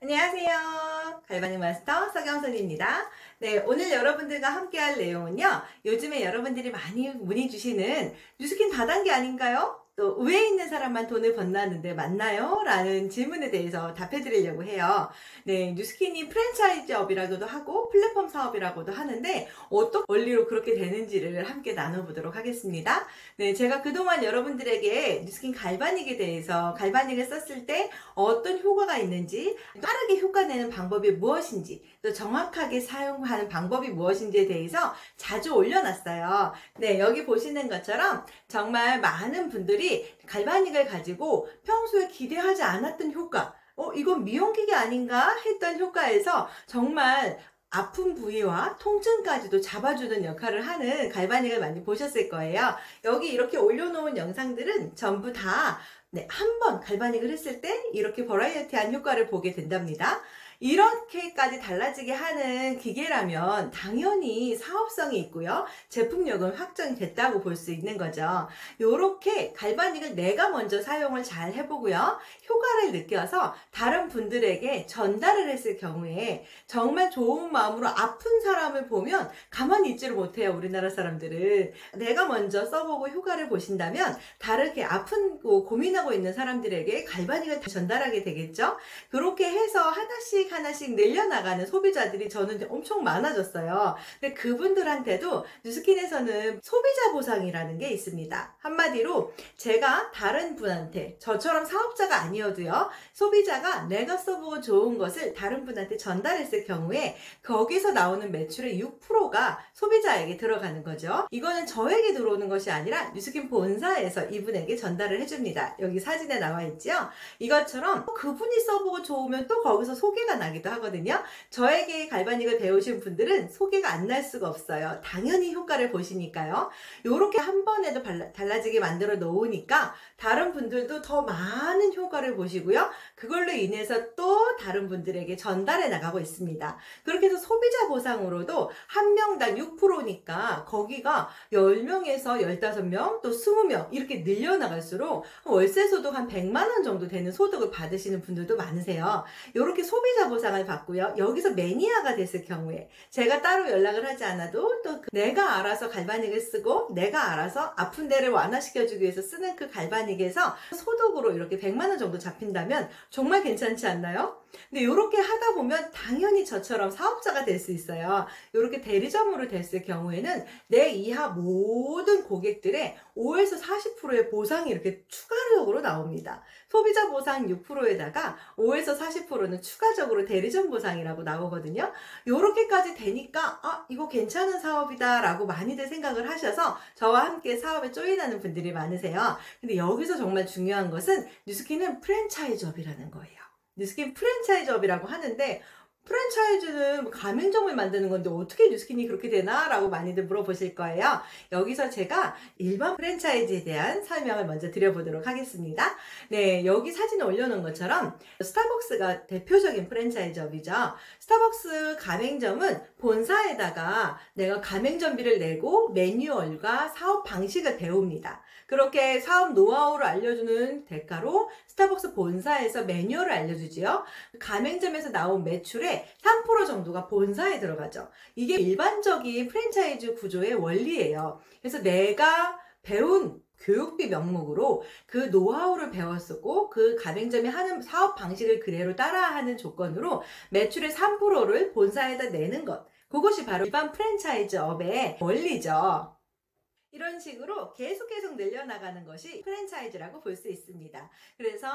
안녕하세요. 갈바닉 마스터 서경선입니다. 네, 오늘 여러분들과 함께 할 내용은요. 요즘에 여러분들이 많이 문의 주시는 뉴스킨 다단계 아닌가요? 또 의회에 있는 사람만 돈을 번다는데 맞나요? 라는 질문에 대해서 답해 드리려고 해요. 네, 뉴스킨이 프랜차이즈업이라고도 하고 플랫폼 사업이라고도 하는데 어떤 원리로 그렇게 되는지를 함께 나눠보도록 하겠습니다. 네, 제가 그동안 여러분들에게 뉴스킨 갈바닉에 대해서 갈바닉을 썼을 때 어떤 효과가 있는지, 빠르게 효과 내는 방법이 무엇인지, 또 정확하게 사용하는 방법이 무엇인지에 대해서 자주 올려놨어요. 네, 여기 보시는 것처럼 정말 많은 분들이 갈바닉을 가지고 평소에 기대하지 않았던 효과, 이건 미용기계 아닌가 했던 효과에서 정말 아픈 부위와 통증까지도 잡아주는 역할을 하는 갈바닉을 많이 보셨을 거예요. 여기 이렇게 올려놓은 영상들은 전부 다 네, 한 번 갈바닉을 했을 때 이렇게 버라이어티한 효과를 보게 된답니다. 이렇게까지 달라지게 하는 기계라면 당연히 사업성이 있고요. 제품력은 확정이 됐다고 볼 수 있는 거죠. 요렇게 갈바닉을 내가 먼저 사용을 잘 해보고요. 효과를 느껴서 다른 분들에게 전달을 했을 경우에 정말 좋은 마음으로 아픈 사람을 보면 가만히 있지를 못해요. 우리나라 사람들은. 내가 먼저 써보고 효과를 보신다면 다르게 아픈 고민하고 있는 사람들에게 갈바닉을 전달하게 되겠죠. 그렇게 해서 하나씩 늘려나가는 소비자들이 저는 엄청 많아졌어요. 근데 그분들한테도 뉴스킨에서는 소비자 보상이라는 게 있습니다. 한마디로 제가 다른 분한테 저처럼 사업자가 아니어도요, 소비자가 내가 써보고 좋은 것을 다른 분한테 전달했을 경우에 거기서 나오는 매출의 6%가 소비자에게 들어가는 거죠. 이거는 저에게 들어오는 것이 아니라 뉴스킨 본사에서 이분에게 전달을 해줍니다. 여기 사진에 나와 있죠. 이것처럼 그분이 써보고 좋으면 또 거기서 소개가 나기도 하거든요. 저에게 갈바닉을 배우신 분들은 소개가 안 날 수가 없어요. 당연히 효과를 보시니까요. 요렇게 한 번에도 달라지게 만들어 놓으니까 다른 분들도 더 많은 효과를 보시고요. 그걸로 인해서 또 다른 분들에게 전달해 나가고 있습니다. 그렇게 해서 소비자 보상으로도 한 명당 6%니까 거기가 10명에서 15명 또 20명 이렇게 늘려나갈수록 월세 소득 한 100만 원 정도 되는 소득을 받으시는 분들도 많으세요. 이렇게 소비자 보상을 받고요. 여기서 매니아가 됐을 경우에 제가 따로 연락을 하지 않아도 또 내가 알아서 갈바닉을 쓰고 내가 알아서 아픈 데를 완화시켜주기 위해서 쓰는 그 갈바닉에서 소득으로 이렇게 100만 원 정도 잡힌다면 정말 괜찮지 않나요? 근데 이렇게 하다 보면 당연히 저처럼 사업자가 될 수 있어요. 이렇게 대리점으로 됐을 경우에는 내 이하 모든 고객들의 5에서 40%의 보상이 이렇게 추가적으로 나옵니다. 소비자 보상 6%에다가 5에서 40%는 추가적으로 대리점 보상이라고 나오거든요. 이렇게까지 되니까 이거 괜찮은 사업이다 라고 많이들 생각을 하셔서 저와 함께 사업에 조인하는 분들이 많으세요. 근데 여기서 정말 중요한 것은 뉴스킨은 프랜차이즈업이라는 거예요. 뉴스킨 프랜차이즈업이라고 하는데 프랜차이즈는 가맹점을 만드는 건데 어떻게 뉴스킨이 그렇게 되나? 라고 많이들 물어보실 거예요. 여기서 제가 일반 프랜차이즈에 대한 설명을 먼저 드려보도록 하겠습니다. 네, 여기 사진을 올려놓은 것처럼 스타벅스가 대표적인 프랜차이즈업이죠. 스타벅스 가맹점은 본사에다가 내가 가맹점비를 내고 매뉴얼과 사업 방식을 배웁니다. 그렇게 사업 노하우를 알려주는 대가로 스타벅스 본사에서 매뉴얼을 알려주지요. 가맹점에서 나온 매출의 3% 정도가 본사에 들어가죠. 이게 일반적인 프랜차이즈 구조의 원리예요. 그래서 내가 배운 교육비 명목으로 그 노하우를 배웠었고 그 가맹점이 하는 사업 방식을 그대로 따라하는 조건으로 매출의 3%를 본사에다 내는 것. 그것이 바로 일반 프랜차이즈업의 원리죠. 이런 식으로 계속 늘려나가는 것이 프랜차이즈라고 볼 수 있습니다. 그래서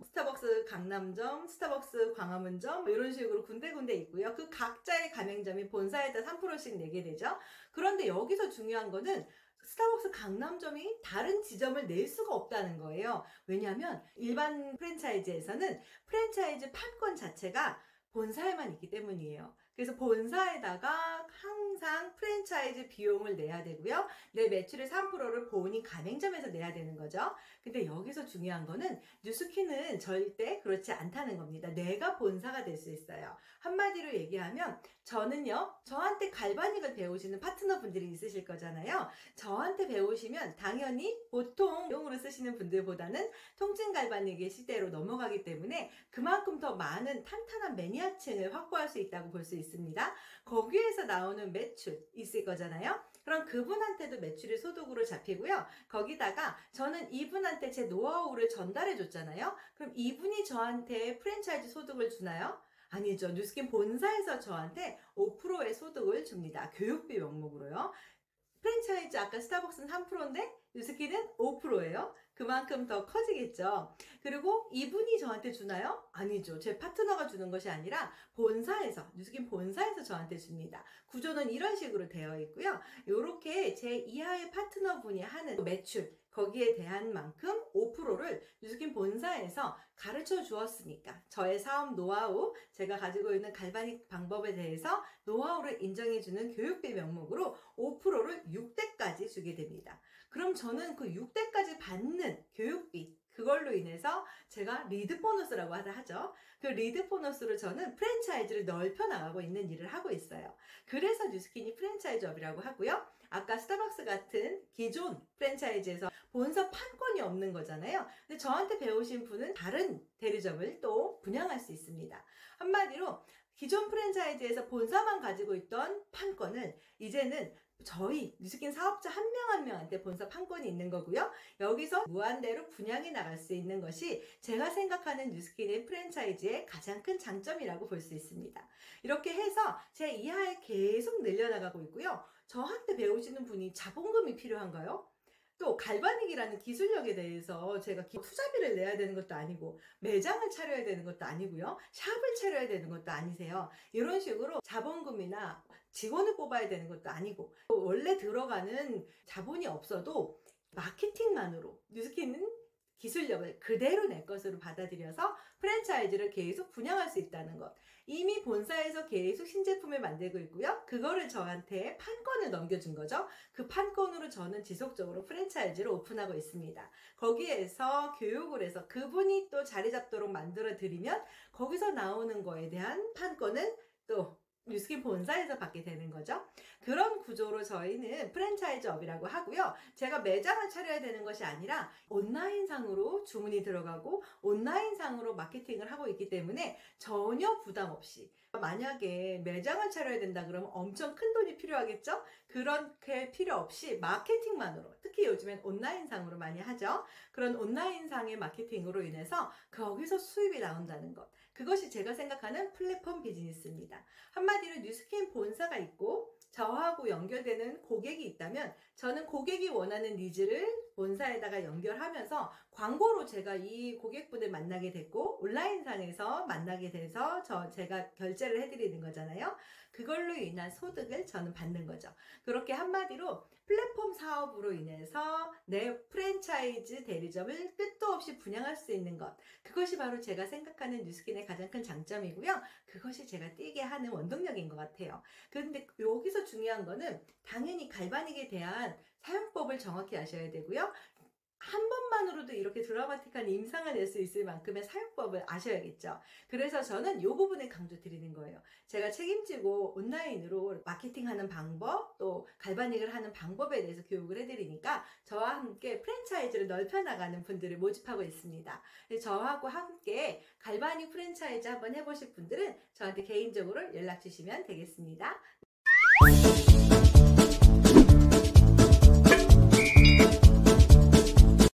스타벅스 강남점, 스타벅스 광화문점 이런 식으로 군데군데 있고요. 그 각자의 가맹점이 본사에다 3%씩 내게 되죠. 그런데 여기서 중요한 거는 스타벅스 강남점이 다른 지점을 낼 수가 없다는 거예요. 왜냐하면 일반 프랜차이즈에서는 프랜차이즈 판권 자체가 본사에만 있기 때문이에요. 그래서 본사에다가 항상 프랜차이즈 비용을 내야 되고요. 내 매출의 3%를 본인 가맹점에서 내야 되는 거죠. 근데 여기서 중요한 거는 뉴스킨은 절대 그렇지 않다는 겁니다. 내가 본사가 될 수 있어요. 한마디로 얘기하면 저는요, 저한테 갈바닉을 배우시는 파트너분들이 있으실 거잖아요. 저한테 배우시면 당연히 보통 용으로 쓰시는 분들보다는 통증 갈바닉의 시대로 넘어가기 때문에 그만큼 더 많은 탄탄한 매니아층을 확보할 수 있다고 볼 수 있습니다. 거기에서 나오는 매출 있을 거잖아요. 그럼 그분한테도 매출이 소득으로 잡히고요. 거기다가 저는 이분한테 제 노하우를 전달해 줬잖아요. 그럼 이분이 저한테 프랜차이즈 소득을 주나요? 아니죠. 뉴스킨 본사에서 저한테 5%의 소득을 줍니다. 교육비 명목으로요. 프랜차이즈 아까 스타벅스는 3%인데 뉴스킨은 5%예요. 그만큼 더 커지겠죠. 그리고 이분이 저한테 주나요? 아니죠. 제 파트너가 주는 것이 아니라 본사에서, 뉴스킨 본사에서 저한테 줍니다. 구조는 이런 식으로 되어 있고요. 이렇게 제 이하의 파트너분이 하는 매출, 거기에 대한 만큼 5%를 뉴스킨 본사에서 가르쳐 주었으니까 저의 사업 노하우, 제가 가지고 있는 갈바닉 방법에 대해서 노하우를 인정해주는 교육비 명목으로 5%를 6대까지 주게 됩니다. 그럼 저는 그 6대까지 받는 교육비, 그걸로 인해서 제가 리드 보너스라고 하죠. 그 리드 보너스로 저는 프랜차이즈를 넓혀 나가고 있는 일을 하고 있어요. 그래서 뉴스킨이 프랜차이즈업이라고 하고요. 아까 스타벅스 같은 기존 프랜차이즈에서 본사 판권이 없는 거잖아요. 근데 저한테 배우신 분은 다른 대리점을 또 분양할 수 있습니다. 한마디로 기존 프랜차이즈에서 본사만 가지고 있던 판권을 이제는 저희 뉴스킨 사업자 한 명 한 명한테 본사 판권이 있는 거고요. 여기서 무한대로 분양이 나갈 수 있는 것이 제가 생각하는 뉴스킨의 프랜차이즈의 가장 큰 장점이라고 볼 수 있습니다. 이렇게 해서 제 이하에 계속 늘려나가고 있고요. 저한테 배우시는 분이 자본금이 필요한가요? 또 갈바닉이라는 기술력에 대해서 제가 투자비를 내야 되는 것도 아니고 매장을 차려야 되는 것도 아니고요. 샵을 차려야 되는 것도 아니세요. 이런 식으로 자본금이나 직원을 뽑아야 되는 것도 아니고 원래 들어가는 자본이 없어도 마케팅만으로 뉴스킨은 기술력을 그대로 내 것으로 받아들여서 프랜차이즈를 계속 분양할 수 있다는 것. 이미 본사에서 계속 신제품을 만들고 있고요. 그거를 저한테 판권을 넘겨준 거죠. 그 판권으로 저는 지속적으로 프랜차이즈를 오픈하고 있습니다. 거기에서 교육을 해서 그분이 또 자리 잡도록 만들어 드리면 거기서 나오는 거에 대한 판권은 또 뉴스킨 본사에서 받게 되는 거죠. 그런 구조로 저희는 프랜차이즈업이라고 하고요. 제가 매장을 차려야 되는 것이 아니라 온라인상으로 주문이 들어가고 온라인상으로 마케팅을 하고 있기 때문에 전혀 부담 없이 만약에 매장을 차려야 된다 그러면 엄청 큰 돈이 필요하겠죠? 그렇게 필요 없이 마케팅만으로, 특히 요즘엔 온라인상으로 많이 하죠. 그런 온라인상의 마케팅으로 인해서 거기서 수입이 나온다는 것. 그것이 제가 생각하는 플랫폼 비즈니스입니다. 한마디로 뉴스킨 본사가 있고 저하고 연결되는 고객이 있다면 저는 고객이 원하는 니즈를 본사에다가 연결하면서 광고로 제가 이 고객분을 만나게 됐고 온라인상에서 만나게 돼서 제가 결제를 해드리는 거잖아요. 그걸로 인한 소득을 저는 받는 거죠. 그렇게 한마디로 플랫폼 사업으로 인해서 내 프랜차이즈 대리점을 끝도 없이 분양할 수 있는 것. 그것이 바로 제가 생각하는 뉴스킨의 가장 큰 장점이고요. 그것이 제가 뛰게 하는 원동력인 것 같아요. 그런데 여기서 중요한 거는 당연히 갈바닉에 대한 사용법을 정확히 아셔야 되고요. 한 번만으로도 이렇게 드라마틱한 임상을 낼 수 있을 만큼의 사용법을 아셔야겠죠. 그래서 저는 이 부분을 강조 드리는 거예요. 제가 책임지고 온라인으로 마케팅하는 방법, 또 갈바닉을 하는 방법에 대해서 교육을 해드리니까 저와 함께 프랜차이즈를 넓혀나가는 분들을 모집하고 있습니다. 저하고 함께 갈바닉 프랜차이즈 한번 해보실 분들은 저한테 개인적으로 연락 주시면 되겠습니다.